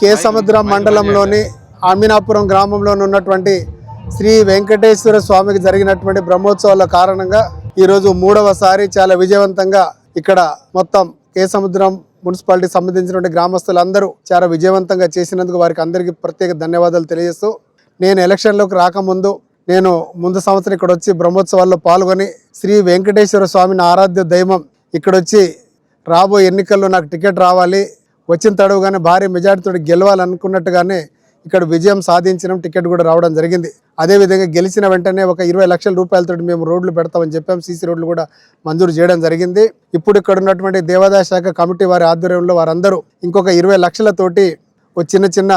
కేసముద్రం మండలంలోని అమీనాపురం గ్రామంలో ఉన్నటువంటి శ్రీ వెంకటేశ్వర స్వామికి జరిగినటువంటి బ్రహ్మోత్సవాల కారణంగా ఈరోజు మూడవసారి చాలా విజయవంతంగా ఇక్కడ మొత్తం కేసముద్రం మున్సిపాలిటీకి సంబంధించినటువంటి గ్రామస్తులందరూ చాలా విజయవంతంగా చేసినందుకు వారికి అందరికీ ప్రత్యేక ధన్యవాదాలు తెలియజేస్తూ, నేను ఎలక్షన్లోకి రాకముందు నేను ముందు సంవత్సరం ఇక్కడ వచ్చి బ్రహ్మోత్సవాల్లో పాల్గొని శ్రీ వెంకటేశ్వర స్వామిని ఆరాధ్య దైవం ఇక్కడ వచ్చి రాబోయే ఎన్నికల్లో నాకు టికెట్ రావాలి, వచ్చిన తడవుగానే భారీ మెజార్టీతో గెలవాలనుకున్నట్టుగానే ఇక్కడ విజయం సాధించడం, టికెట్ కూడా రావడం జరిగింది. అదేవిధంగా గెలిచిన వెంటనే ఒక 20 లక్షల రూపాయలతో మేము రోడ్లు పెడతామని చెప్పాం. సీసీ రోడ్లు కూడా మంజూరు చేయడం జరిగింది. ఇప్పుడు ఇక్కడ ఉన్నటువంటి దేవాదాయ శాఖ కమిటీ వారి ఆధ్వర్యంలో వారందరూ ఇంకొక 20 లక్షలతోటి ఒక చిన్న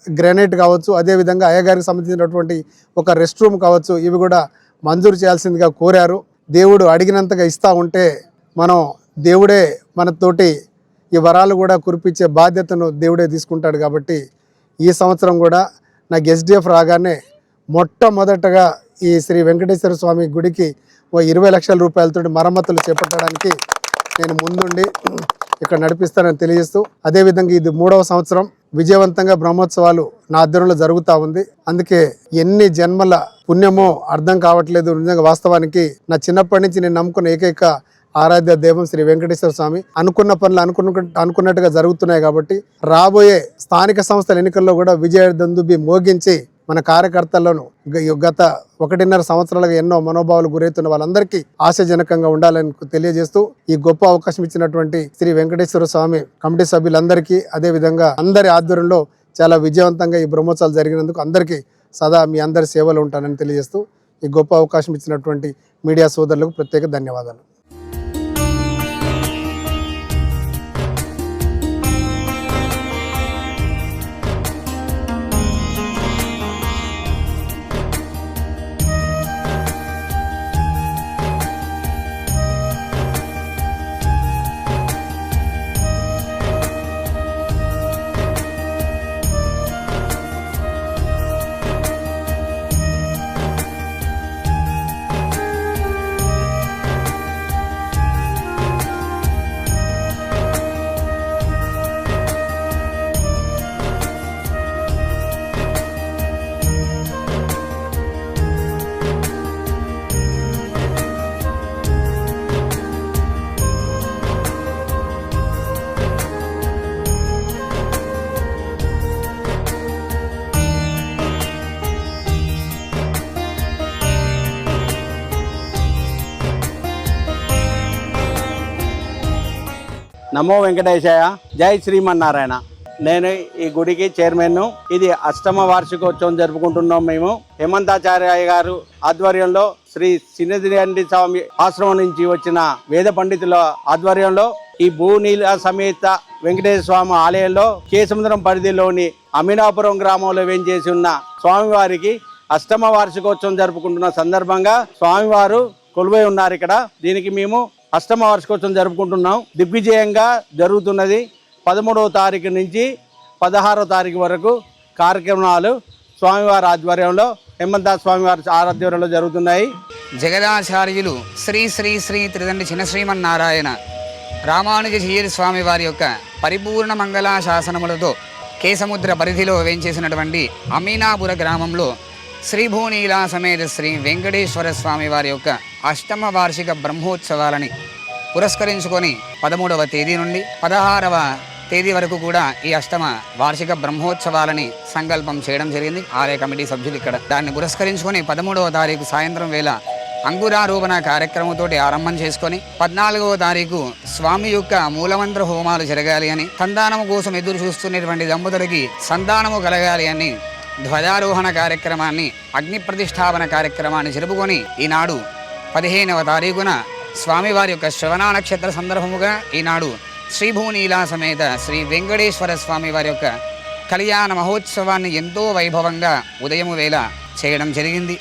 గ్రానైట్ కావచ్చు, అదేవిధంగా అయ్యగారికి సంబంధించినటువంటి ఒక రెస్ట్ రూమ్ కావచ్చు, ఇవి కూడా మంజూరు చేయాల్సిందిగా కోరారు. దేవుడు అడిగినంతగా ఇస్తూ ఉంటే మనం దేవుడే మనతోటి ఈ వరాలు కూడా కురిపించే బాధ్యతను దేవుడే తీసుకుంటాడు. కాబట్టి ఈ సంవత్సరం కూడా నాకు ఎస్డిఎఫ్ రాగానే మొట్టమొదటగా ఈ శ్రీ వెంకటేశ్వర స్వామి గుడికి ఓ 20 లక్షల రూపాయలతో మరమ్మతులు చేపట్టడానికి నేను ముందుండి ఇక్కడ నడిపిస్తానని తెలియజేస్తూ, అదేవిధంగా ఇది 3వ సంవత్సరం విజయవంతంగా బ్రహ్మోత్సవాలు నా ఆధ్వర్యంలో జరుగుతూ ఉంది. అందుకే ఎన్ని జన్మల పుణ్యమో అర్థం కావట్లేదు. నిజంగా వాస్తవానికి నా చిన్నప్పటి నుంచి నేను నమ్ముకున్న ఏకైక ఆరాధ్య దైవం శ్రీ వెంకటేశ్వర స్వామి. అనుకున్న పనులు అనుకున్నట్టుగా జరుగుతున్నాయి. కాబట్టి రాబోయే స్థానిక సంస్థల ఎన్నికల్లో కూడా విజయదందుబి మోగించి మన కార్యకర్తలను గత 1.5 సంవత్సరాలుగా ఎన్నో మనోభావాలు గురవుతున్న వాళ్ళందరికీ ఆశాజనకంగా ఉండాలని తెలియజేస్తూ, ఈ గొప్ప అవకాశం ఇచ్చినటువంటి శ్రీ వెంకటేశ్వర స్వామి కమిటీ సభ్యులందరికీ, అదేవిధంగా అందరి ఆధ్వర్యంలో చాలా విజయవంతంగా ఈ బ్రహ్మోత్సవాలు జరిగినందుకు అందరికీ సదా మీ అందరి సేవలు ఉంటానని తెలియజేస్తూ, ఈ గొప్ప అవకాశం ఇచ్చినటువంటి మీడియా సోదరులకు ప్రత్యేక ధన్యవాదాలు. నమో వెంకటేశాయ, జై శ్రీమన్నారాయణ. నేను ఈ గుడికి చైర్మన్. ఇది 8వ వార్షికోత్సవం జరుపుకుంటున్నాం. మేము హేమంతాచార్య గారు ఆధ్వర్యంలో శ్రీ సినదిరెడ్డి స్వామి ఆశ్రమం నుంచి వచ్చిన వేద పండితుల ఆధ్వర్యంలో ఈ భూనీల సమేత వెంకటేశ్వర స్వామి ఆలయంలో కేసముద్రం పరిధిలోని అమీనాపురం గ్రామంలో వేంచేసి ఉన్న స్వామివారికి 8వ వార్షికోత్సవం జరుపుకుంటున్న సందర్భంగా స్వామివారు కొలువై ఉన్నారు ఇక్కడ. దీనికి మేము 8వ వార్షికోత్సవం జరుపుకుంటున్నాం. దిగ్విజయంగా జరుగుతున్నది. 13వ తారీఖు నుంచి 16వ తారీఖు వరకు కార్యక్రమాలు స్వామివారి ఆధ్వర్యంలో, హేమంత స్వామివారి ఆధ్వర్యంలో జరుగుతున్నాయి. జగదాచార్యులు శ్రీ శ్రీ శ్రీ త్రిదండి చిన్న శ్రీమన్నారాయణ రామానుజ జీయర్ స్వామి వారి యొక్క పరిపూర్ణ మంగళ శాసనములతో కేసముద్ర పరిధిలో వేంచేసినటువంటి అమీనాపుర గ్రామంలో శ్రీ భూనీలా సమేత శ్రీ వెంకటేశ్వర స్వామి వారి యొక్క 8వ వార్షిక బ్రహ్మోత్సవాలని పురస్కరించుకొని 13వ తేదీ నుండి 16వ తేదీ వరకు కూడా ఈ 8వ వార్షిక బ్రహ్మోత్సవాలని సంకల్పం చేయడం జరిగింది. ఆలయ కమిటీ సభ్యులు ఇక్కడ దాన్ని పురస్కరించుకొని 13వ తారీఖు సాయంత్రం వేళ అంకురారోపణ కార్యక్రమంతో ఆరంభం చేసుకొని 14వ తారీఖు స్వామి యొక్క మూలమంత్ర హోమాలు జరగాలి అని, సంతానము కోసం ఎదురు చూస్తున్నటువంటి దంపతులకి సంతానము కలగాలి అని ధ్వజారోహణ కార్యక్రమాన్ని, అగ్ని ప్రతిష్టాపన కార్యక్రమాన్ని జరుపుకొని ఈనాడు 15వ తారీఖున స్వామివారి యొక్క శ్రవణ నక్షత్ర సందర్భముగా ఈనాడు శ్రీభూనీలా సమేత శ్రీ వెంకటేశ్వర స్వామి వారి యొక్క కళ్యాణ మహోత్సవాన్ని ఎంతో వైభవంగా ఉదయము వేళ చేయడం జరిగింది.